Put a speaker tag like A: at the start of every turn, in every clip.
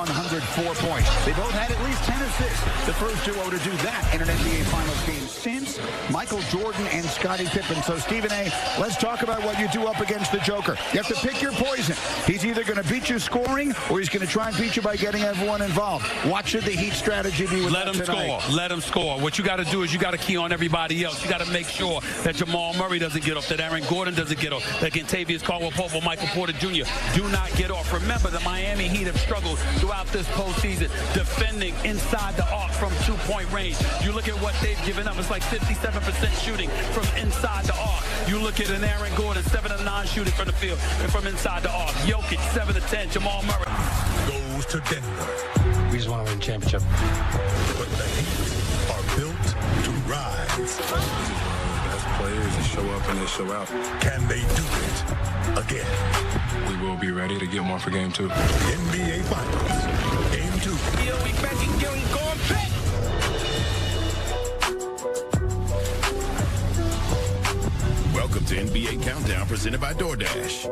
A: 104 points. They both had at least 10 assists. The first duo to do that in an NBA Finals game since Michael Jordan and Scottie Pippen. So, Stephen A., let's talk about what you do up against the Joker. You have to pick your poison. He's either going to beat you scoring or he's going to try and beat you by getting everyone involved. What should the Heat strategy be with
B: Let him
A: tonight?
B: score. Let him score. What you got to do is you got to key on everybody else. You got to make sure that Jamal Murray doesn't get off, that Aaron Gordon doesn't get off, that Kentavious Caldwell-Pope or Michael Porter Jr. do not get off. Remember, the Miami Heat have struggled throughout this postseason defending inside the arc from two-point range. You look at what they've given up. It's like 57% shooting from inside the arc. You look at an Aaron Gordon, 7 of 9 shooting from the field and from inside the arc. Jokic, 7 of 10. Jamal Murray
C: goes to Denver.
D: We just want to win a championship.
C: But the Heat are built to rise.
E: Best players that show up and they show out.
C: Can they do it again?
E: We will be ready to get one for game 2.
C: NBA Finals, game 2. Welcome to NBA Countdown, presented by DoorDash.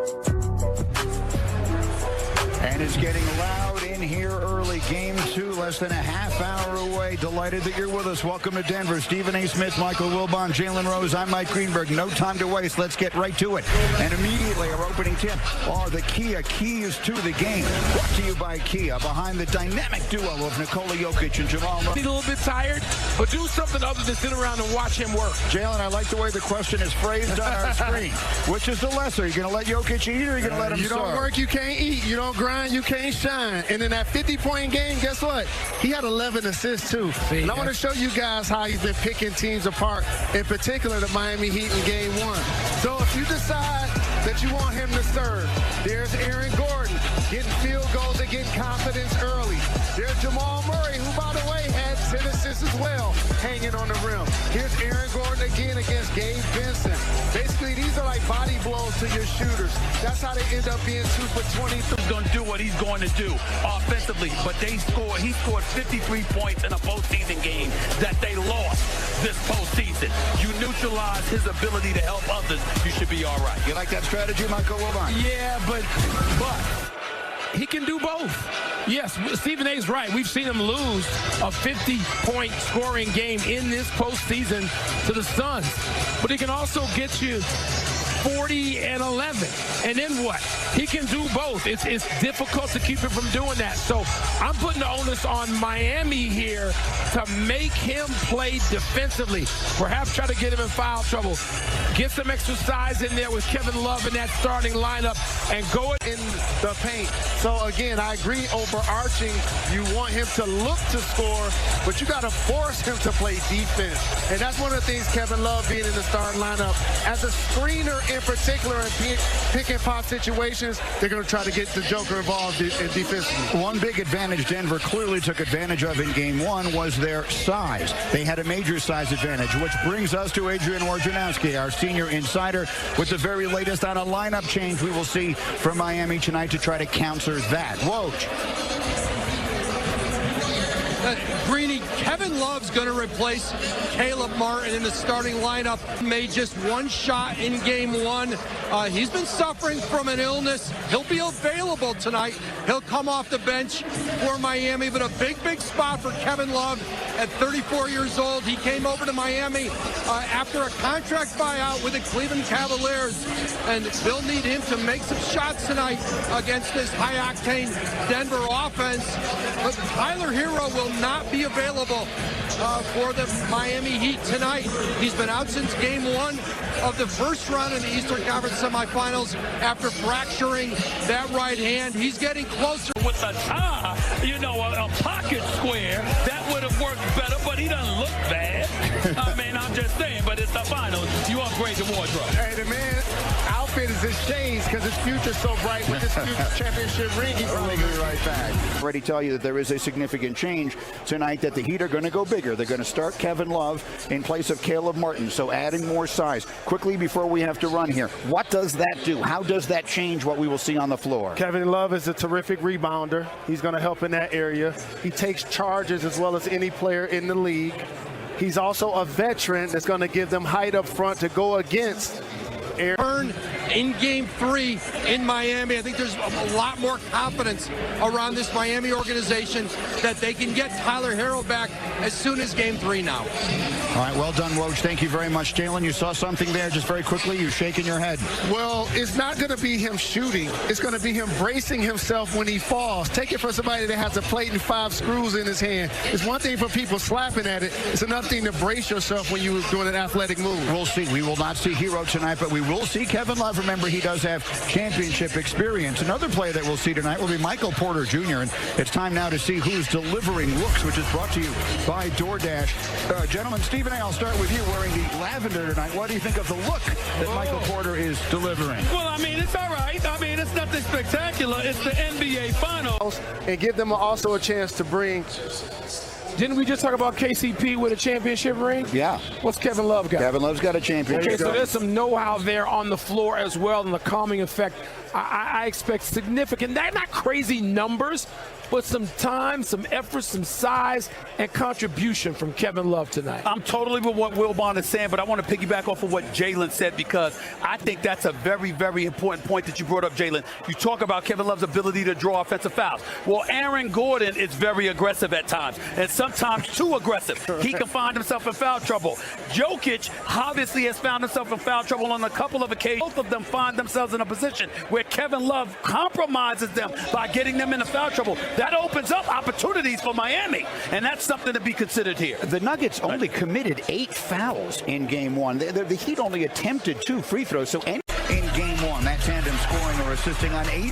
A: And it's getting loud in here early. Game 2, less than a half hour away. Delighted that you're with us. Welcome to Denver. Stephen A. Smith, Michael Wilbon, Jalen Rose. I'm Mike Greenberg. No time to waste. Let's get right to it. And immediately, our opening tip are the Kia keys to the game. Brought to you by Kia, behind the dynamic duo of Nikola Jokic and Jamal Murray.
F: He's a little bit tired, but do something other than sit around and watch him work.
A: Jalen, I like the way the question is phrased on our screen. Which is the lesser? You going to let Jokic eat or are you going to let him
G: You don't
A: start?
G: work, you can't eat. You don't grind, you can't shine. And in that 50-point game, guess what? He had 11 assists, too. And I want to show you guys how he's been picking teams apart, in particular the Miami Heat in Game 1. So if you decide that you want him to serve, there's Aaron Gordon getting field goals and getting confidence early. There's Jamal Murray, who, by the way, had 10 assists as well, hanging on the rim. Here's Aaron Gordon again against Gabe Vincent. Basically, these are like body blows to your shooters. That's how they end up being 2 for 20.
B: He's going to do what he's going to do offensively, but he scored 53 points in a postseason game that they lost this postseason. You neutralize his ability to help others, you should be all right.
A: You like that strategy, Michael Wilbon?
F: Yeah, but he can do both. Yes, Stephen A's right. We've seen him lose a 50-point scoring game in this postseason to the Suns. But he can also get you 40 and 11. And then what? He can do both. It's difficult to keep him from doing that. So I'm putting the onus on Miami here to make him play defensively. Perhaps try to get him in foul trouble. Get some exercise in there with Kevin Love in that starting lineup and go in
G: the paint. So again, I agree, overarching, you want him to look to score, but you got to force him to play defense. And that's one of the things Kevin Love being in the starting lineup. As a screener in particular in pick and pop situations, they're going to try to get the Joker involved in defensively.
A: One big advantage Denver clearly took advantage of in Game 1 was their size. They had a major size advantage, which brings us to Adrian Wojnarowski, our senior insider, with the very latest on a lineup change we will see from Miami tonight to try to counter that. Woj.
H: Greeny, Kevin Love's going to replace Caleb Martin in the starting lineup. Made just one shot in Game 1. He's been suffering from an illness. He'll be available tonight. He'll come off the bench for Miami, but a big spot for Kevin Love at 34 years old. He came over to Miami after a contract buyout with the Cleveland Cavaliers, and they'll need him to make some shots tonight against this high-octane Denver offense. But Tyler Hero will not be available for the Miami Heat tonight. He's been out since Game 1 of the first round in the Eastern Conference semifinals after fracturing that right hand. He's getting closer.
B: With a tie, a pocket square, that would have worked better, but he doesn't look bad. I mean, I'm just saying, but it's the finals. You upgrade the wardrobe.
G: Hey, the man outfit is his shades because his future's so bright with this future championship ring.
A: We'll be right back. Ready to tell you that there is a significant change tonight, that the Heat are going to go bigger. They're going to start Kevin Love in place of Caleb Martin, so adding more size. Quickly before we have to run here, what does that do? How does that change what we will see on the floor?
G: Kevin Love is a terrific rebounder. He's going to help in that area. He takes charges as well as any player in the league. He's also a veteran that's going to give them height up front to go against Aaron.
H: Turn in game 3 in Miami. I think there's a lot more confidence around this Miami organization that they can get Tyler Herro back as soon as game 3 now.
A: All right, well done, Woj. Thank you very much. Jalen, you saw something there just very quickly. You're shaking your head.
G: Well, it's not going to be him shooting. It's going to be him bracing himself when he falls. Take it from somebody that has a plate and 5 screws in his hand. It's one thing for people slapping at it. It's another thing to brace yourself when you're doing an athletic move.
A: We'll see. We will not see Hero tonight, but we will see Kevin Love. Remember, he does have championship experience. Another player that we'll see tonight will be Michael Porter Jr., and it's time now to see who's delivering looks, which is brought to you by DoorDash. Gentlemen, Stephen A., I'll start with you wearing the lavender tonight. What do you think of the look that Michael Porter is delivering?
B: Well, I mean, it's all right. I mean, it's nothing spectacular. It's the NBA Finals.
G: And give them also a chance to bring.
F: Didn't we just talk about KCP with a championship ring?
A: Yeah.
F: What's Kevin Love got?
A: Kevin Love's got a championship.
F: Okay, so there's some know-how there on the floor as well, and the calming effect. I expect significant, not crazy numbers, but some time, some effort, some size, and contribution from Kevin Love tonight.
B: I'm totally with what Wilbon is saying, but I want to piggyback off of what Jalen said, because I think that's a very, very important point that you brought up, Jalen. You talk about Kevin Love's ability to draw offensive fouls. Well, Aaron Gordon is very aggressive at times, and sometimes too aggressive. He can find himself in foul trouble. Jokic obviously has found himself in foul trouble on a couple of occasions. Both of them find themselves in a position where Kevin Love compromises them by getting them into foul trouble. That opens up opportunities for Miami, and that's something to be considered here.
A: The Nuggets only committed 8 fouls in Game 1. The Heat only attempted 2 free throws. So in Game 1, that tandem scoring or assisting on 86%